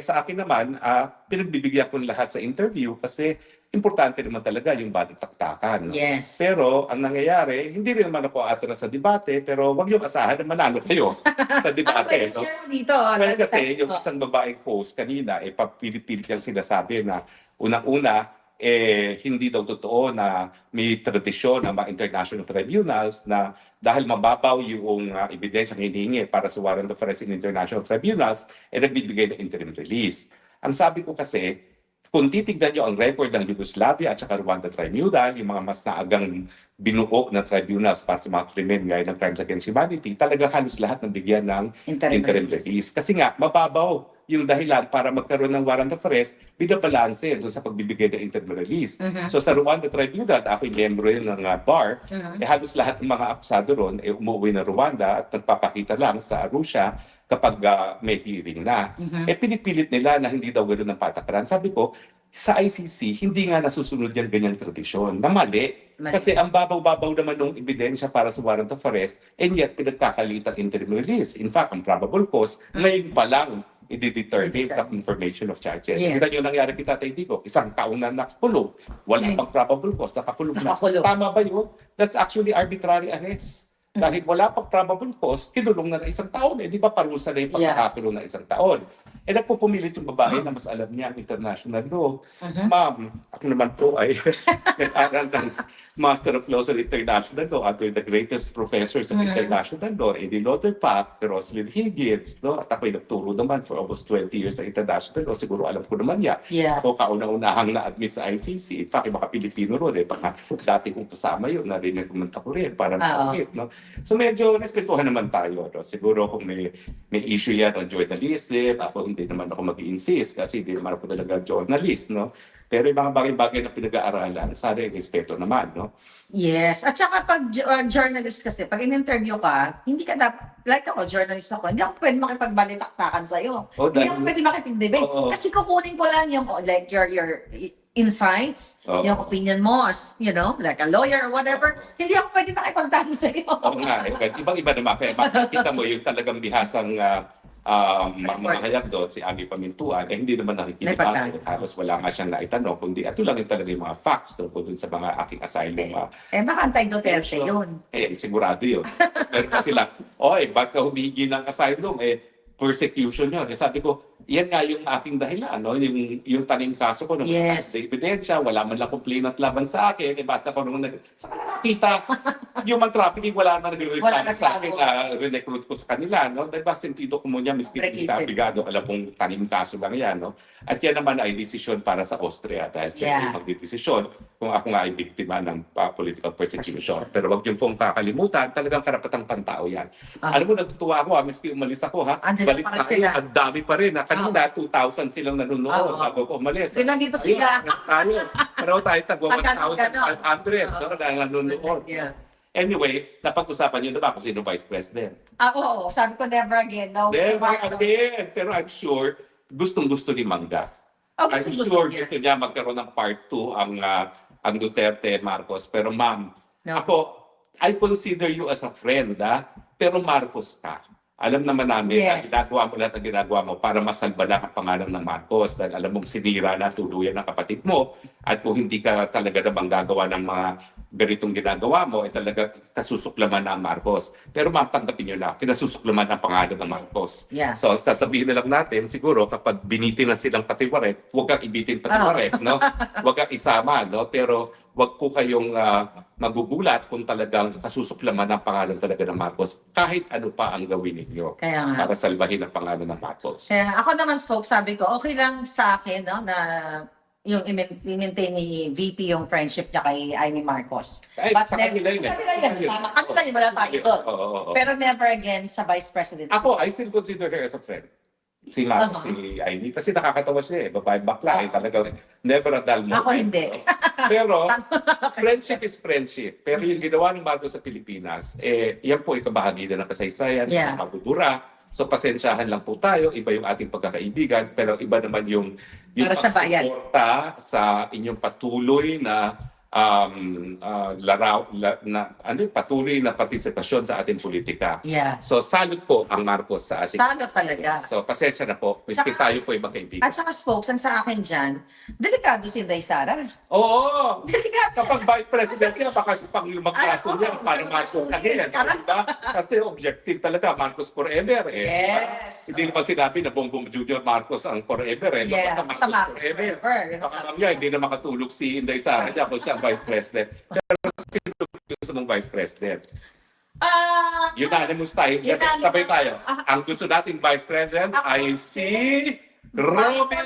Sa akin naman, pinagbibigyan ko lahat sa interview kasi importante naman talaga yung balitaktakan. No? Yes. Pero ang nangyayari, hindi rin naman ako atras sa debate, pero wag yung asahan na manalo kayo sa Ano ba debate. yung No? share mo dito? Well, kasi yung isang babaeng host kanina, papilit-pilit niyang sinasabi na unang-una, hindi daw totoo na may tradisyon ng mga international tribunals na dahil mababaw yung ebidensyang hinihingi para sa warrant of arrest in international tribunals, nagbibigay ng interim release. Ang sabi ko kasi, kung titignan nyo ang record ng Yugoslavia at saka Rwanda Tribunal, yung mga mas naagang binuo na tribunals para sa mga krimen gaya ng crimes against humanity, talaga halos lahat ng bigyan ng interim release. Kasi nga, mababaw yung dahilan para magkaroon ng warrant of arrest, binabalanse doon sa pagbibigay ng interim release. So sa Rwanda Tribunal, ako yung membro yun ng bar, halos lahat ng mga akusado ron umuwi na Rwanda at nagpapakita lang sa Arusha kapag may hearing na. Pinipilit nila na hindi daw ganoon ang patakaran. Sabi ko, sa ICC, hindi nga nasusunod yan ganyang tradisyon. Na mali. Kasi ang babaw-babaw naman ng ebidensya para sa warrant of arrest, and yet pinagkakalit ang interim release. In fact, ang probable cause, ngayon pa lang, i-determine sa information of charges. Yes. Kita nyo nangyari kay Tatay Digo, isang taon na nakakulong. Wala pang probable cause, nakakulong na. Nakakulong. Tama ba yun? That's actually arbitrary arrest. Dahil wala pang probable cause, kinulong na isang taon. Di ba parusa na yung pagkakakulong na isang taon? Nagpupumilit yung babae na mas alam niya ang international law. Ma'am, ako naman po ay nag-aral ng Master of Laws on International Law under the greatest professors of international law, Eddie Lauterbach, Roslyn Higgins, no? At ako'y nagturo naman for almost 20 years sa international law. Siguro alam ko naman yan. Yeah. Ako kauna-unahang na-admit sa ICC. In fact, yung mga Pilipino ron, baka dati kong kasama yun, narinig kumanta ko rin para ma-admit. No? So medyo respetuhan naman tayo. No? Siguro kung may issue yan on journalism, ako hindi naman ako mag-i-insist kasi hindi naman ako talaga journalist. No? Pero yung mga bagay-bagay na pinag-aaralan, sana yung respeto naman. No? Yes. At saka pag journalist kasi, pag in-interview ka, hindi ka dapat, like ako, journalist ako, hindi ako pwede makipagbalitaktakan sa'yo. Hindi ako pwede makipag-debate. Kasi kukunin ko lang yung, like, your insights, yung opinion mo as, you know, like a lawyer or whatever. Hindi ako pwede makipagtanong sa'yo. Oo nga. Ibang-iba naman. Kaya makikita mo yung talagang bihasang mamahayag doon, si Ami Pamintuan, hindi naman nakikinig. Halos wala nga siyang naitanong, kundi ito lang yung talaga yung mga facts tungkol dun sa mga aking asylum. Baka anti-Duterte yun. Sigurado yun. Pero kasi lang, ba't ka humihingi ng asylum? Persecution yun. Sabi ko, yan nga yung aking dahilan, no? Yung tanim kaso ko, Yes. sa ebidensya, wala man lang complainant laban sa akin, bata ko nung saan nakakita? Human trafficking, wala na nag-reklamo sa akin, recruit ko sa kanila, no? Dahil ba, sentido ko mo niya, miski kabigado, alam kong tanim kaso lang yan, no? At yan naman ay desisyon para sa Austria, dahil sila magdidesisyon kung ako nga ay biktima ng political persecution. Pero wag yung pong kakalimutan, talagang karapatang pantao yan. Alam mo, natutuwa ako, miski umalis ako, balik tayo, ang dami pa rin, kanina 2,000 silang nanonood bago ko umalis. Nandito sila. Pero tayo tagwa 1,500 na nanonood. Anyway, napag-usapan nyo na ba kung sino Vice President? Oo, sabi ko never again. No, never again. Pero I'm sure, gustong-gusto ni Mangga. I'm sure gusto niya magkaroon ng part 2 ang Duterte Marcos. Pero ma'am, ako, I consider you as a friend, pero Marcos ka. Alam naman namin na ginagawa mo lahat ang ginagawa mo para masalba na ang pangalan ng Marcos dahil alam mong sinira na tuluyan ng kapatid mo at kung hindi ka talaga namang gagawa ng mga ganitong ginagawa mo, talaga kasusuklaman na ang Marcos. Pero ma'am, tanggapin nyo na, kinasusuklaman ang pangalan ng Marcos. So sasabihin na lang natin, siguro kapag binitin na silang patiwaret, huwag kang ibitin patiwaret, no? Huwag kang isama, no? Pero wag po kayong magugulat kung talagang kasusuklaman ang pangalan talaga ng Marcos kahit ano pa ang gawin ninyo para salbahin ang pangalan ng Marcos. Ako naman, folks, sabi ko, okay lang sa akin no, na yung i-maintain ni VP yung friendship niya kay Amy Marcos. But sa kanila yun. Kanila yun, wala tayo doon. Pero never again sa Vice President. Ako, I still consider her as a friend. Si Marcos, si Amy. Kasi nakakatawa siya babae bakla talaga never a dull moment. Ako hindi. Pero friendship is friendship. Pero yung ginawa ng Marcos sa Pilipinas, yan po ikabahagi na ng kasaysayan, magdudura. So pasensyahan lang po tayo, iba yung ating pagkakaibigan, pero iba naman yung pagsuporta sa inyong patuloy na patuloy na partisipasyon sa ating politika. Yeah. So, salud po ang Marcos sa ating... Salud talaga. So, pasensya na po. Miski Tsaka- tayo po ay magkaibigan. At saka spokes, ang sa akin dyan, delikado si Inday Sara. Oo! Delikado siya. Kapag vice president niya, baka pag magkaso Ay, niya, oo. paano Marcos again? Diba? Kasi objective talaga, Marcos forever. Yes. Hindi naman sinabi na Bongbong Jr. Marcos ang forever. Yeah. Basta Sa Marcos forever. Yun ang Baka sabi lang niya, niya. hindi na makatulog si Inday Sara niya kung siya ang vice president. Pero sino gusto mong vice president? Unanimous tayo. Unanimous. Sabay tayo. Ang gusto nating vice president ay si Robin.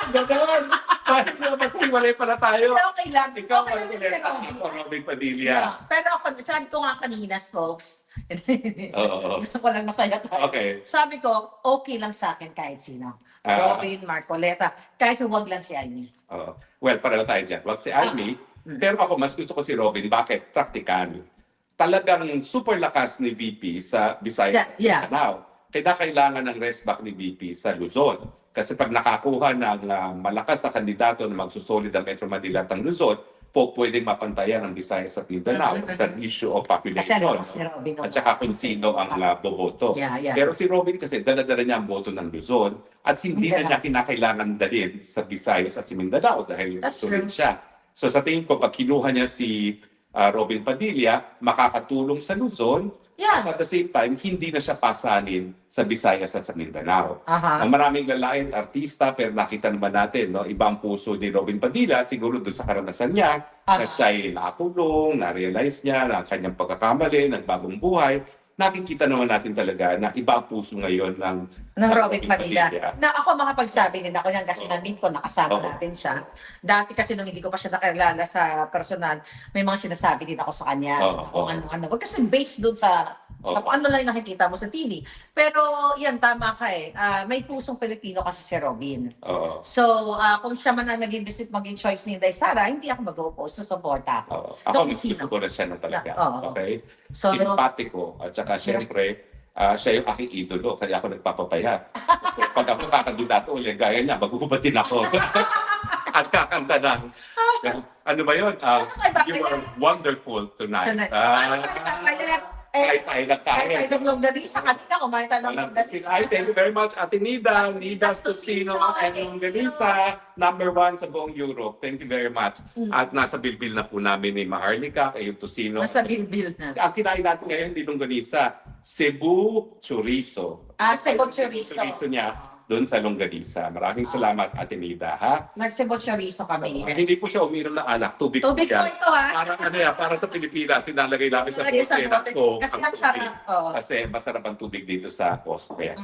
Ganon. Bakit na maghiwalay pala tayo? Okay lang. Ikaw Okay ang lang din si Robin. ako, Robin Padilla. Yeah. Pero ako, sabi ko nga kanina, folks, Oo. gusto ko lang masaya tayo. Okay. Sabi ko, okay lang sa akin kahit sino. Robin, Marcoleta, kahit huwag lang si Amy. Well, pareho tayo dyan. Wag si Amy. Pero ako, mas gusto ko si Robin. Bakit? Praktikal. Talagang super lakas ni VP sa Visayas at Yeah. Mindanao. Kailangan ng rest back ni VP sa Luzon. Kasi pag nakakuha ng malakas na kandidato na magsusolid ang Metro Manila at ang Luzon, pwedeng mapantayan ang Visayas at Mindanao. It's an issue of Kasi population. ano si Robin. At saka kung sino ang boboto. Yeah. Pero si Robin kasi dala-dala niya ang boto ng Luzon at hindi na niya kinakailangan dalhin sa Visayas at si Mindanao dahil That's sulit true. siya. So sa tingin ko, pag kinuha niya si Robin Padilla, makakatulong sa Luzon. Yeah. At the same time, hindi na siya pasanin sa Visayas at sa Mindanao. Aha. Ang maraming lalaki at artista, pero nakita naman natin, no, iba ang puso ni Robin Padilla, siguro doon sa karanasan niya, na siya ay nakakulong, na-realize niya na ang kanyang pagkakamali, nagbagong buhay. Nakikita naman natin talaga na iba ang puso ngayon ng Robin Padilla. Na ako makapagsabi din ako yan kasi na-meet ko, nakasama natin siya. Dati kasi nung hindi ko pa siya nakilala sa personal, may mga sinasabi din ako sa kanya. Kung ano-ano. Kasi based doon sa kung ano lang yung nakikita mo sa TV. Pero yan, tama ka eh. May pusong Pilipino kasi si Robin. So, kung siya man ang naging visit, maging choice ni Inday Sara, hindi ako mag-oppose. So, supporta ako. Ako, mas gusto ko na siya na talaga. Okay? So, simpatiko. At saka, syempre, siya yung aking idolo, kaya ako nagpapapayat. Kasi pag ako kakandidato ulit, gaya niya, maguhubad din ako. At kakanta ng, ano ba yun? You are wonderful tonight. Kahit tayo na kahit tayo ng longganisa. Kanina kumain tayo ng longganisa. Thank you very much, Ate Nida, Nidas Tocino, and longganisa, #1 sa buong Europe. Thank you very much. At nasa bilbil na po namin ni Maharlika, kayo Tocino. Nasa bilbil na. Ang kinain natin ngayon, hindi longganisa, Cebu chorizo. Cebu chorizo. Chorizo niya doon sa longganisa. Maraming salamat, Ate Nida, ha? Nag-Cebu chorizo kami. Hindi po siya uminom ng alak, tubig Tubig po yan. ito ha. Parang ano yan, parang sa Pilipinas, sinalagay namin sa Nilagay sa poste bote. ng Coke. Kasi ang ang tubig. sarap. Kasi masarap ang tubig dito sa poste.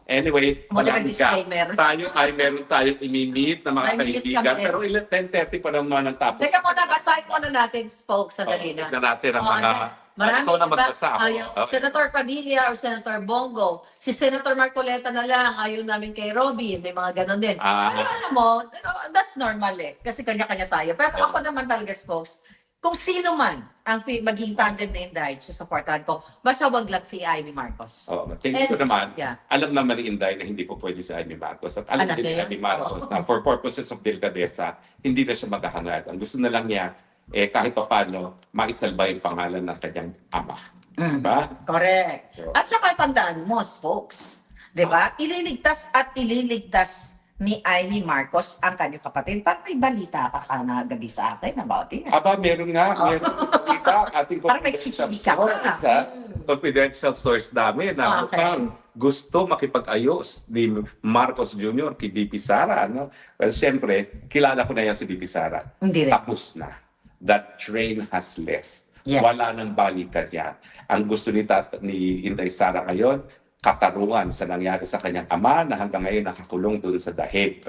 Anyway, Wala maraming disclaimer. tayo ay meron tayong imimit na mga May meet kaibigan. kami. Pero 10:30 pa naman ang tapos. Teka muna, basahin muna natin, spokes, sandali na. Tignan natin ang mga... Marami, ikaw na diba? magbasa ako. Ayaw, Senator Padilla or Senator Bongo. Si Senator Marcoleta na lang, ayaw namin kay Robin. May mga ganon din. Pero alam mo, that's normal eh. Kasi kanya-kanya tayo. Pero ako naman talaga, spokes, kung sino man ang maging tandem na Inday, susuportahan ko. Basta wag lang si Amy Marcos. Tingin ko naman, Yeah. alam naman ni Inday na hindi po pwede si Amy Marcos. At alam Anak din ni niya? Amy Marcos na for purposes of delicadeza, hindi na siya maghahangad. Ang gusto na lang niya, kahit pa paano, maisalba yung pangalan ng kanyang ama. Diba? Correct. At saka tandaan mo, folks, di ba? Ililigtas ni Amy Marcos ang kanyang kapatid. Parang may balita ka na gabi sa akin about it. Aba, meron balita. Ating Parang may confidential chichika ka. source, confidential source namin na mukhang gusto makipag-ayos ni Marcos Jr. kay BP Sara. No? Well, siyempre, kilala ko na yan si BP Sara. Hindi rin. Tapos na. That train has left. Yeah. Wala nang balikan yan. Ang gusto ni Inday Sara ngayon, katarungan sa nangyari sa kanyang ama na hanggang ngayon nakakulong doon sa dahig.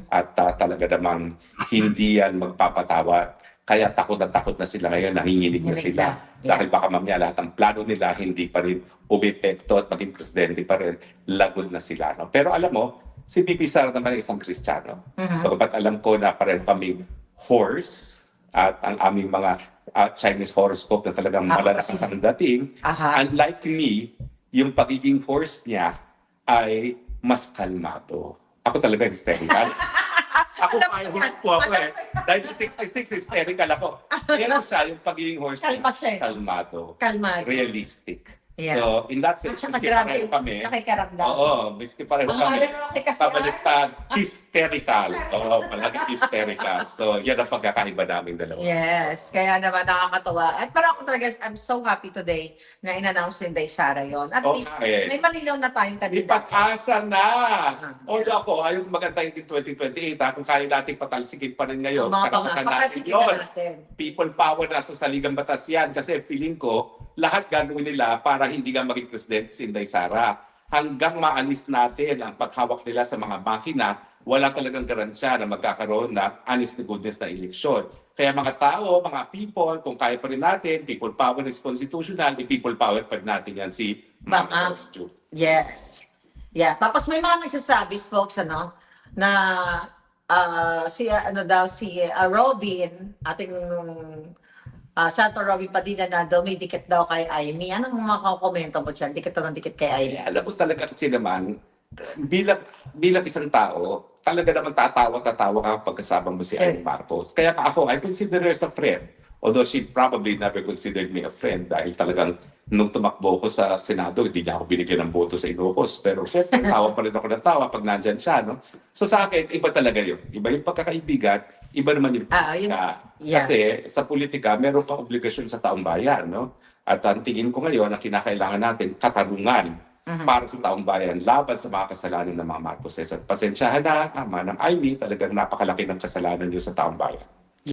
At talaga namang hindi yan magpapatawad. Kaya takot na sila ngayon, nanginginig na sila. Dahil baka mamaya lahat ng plano nila hindi pa rin umepekto at maging presidente pa rin, lagod na sila. No? Pero alam mo, si BP Sara naman ay isang Kristiyano. Pagkat alam ko na pareho kaming horse at ang aming mga Chinese horoscope na talagang malalakas ang dating. Unlike me, yung pagiging horse niya ay mas kalmado. Ako talaga hysterical. Ako Alam fire ko horse yan. po ako eh. Dahil 66, hysterical ako. Pero siya, yung pagiging horse, Kalma siya. kalmado, Kalmado. realistic. Yeah. So, in that sense, At saka miski grabe, pareho kami, nakikaramdam. oo, miski pareho Ang kami, alala naman kay Kasian. pabaliktad, hysterical. Oo, palagi hysterical. So, yan ang pagkakaiba namin dalawa. Yes, kaya naman nakakatuwa. At parang ako talaga, I'm so happy today na in-announce ni Day Sara yun. At Oo least, nga eh. may malinaw na tayong May kandidato. pag-asa na! Although ako, ayaw magantay din 2028 kung kaya nating patalsikin pa rin ngayon. Mga karapatan natin pagkasikin yun. natin. People power nasa saligang batas yan kasi feeling ko lahat gagawin nila para hindi nga maging presidente si Inday Sara. Hanggang maalis natin ang paghawak nila sa mga makina, wala talagang garansya na magkakaroon na honest to goodness na eleksyon. Kaya mga tao, mga people, kung kaya pa rin natin, people power is constitutional, people power pa rin natin yan si Baka. Mama Ju. Yes. Yeah. Tapos may mga nagsasabi, folks, na si Robin, ating Senator Robin Padilla na daw may dikit daw kay Amy. Anong mga komento mo dyan? Dikit daw ng dikit kay Amy. Alam mo talaga kasi naman, bilang isang tao, talaga naman tatawa ka pagkasama mo si Amy Marcos. Kaya ako, I consider her as a friend. Although she probably never considered me a friend dahil talagang nung tumakbo ko sa Senado, hindi niya ako binigyan ng boto sa Ilocos. Pero tawa pa rin ako ng tawa pag nandyan siya. No? So sa akin, iba talaga yun. Iba yung pagkakaibigan, iba naman yung politika. yeah. Kasi sa politika, meron kang obligasyon sa taong bayan. No? At ang tingin ko ngayon, ang kinakailangan natin, katarungan para sa taong bayan, laban sa mga kasalanan ng mga Marcoses. At pasensyahan na, Manang Amy, talagang napakalaki ng kasalanan niyo sa taong bayan.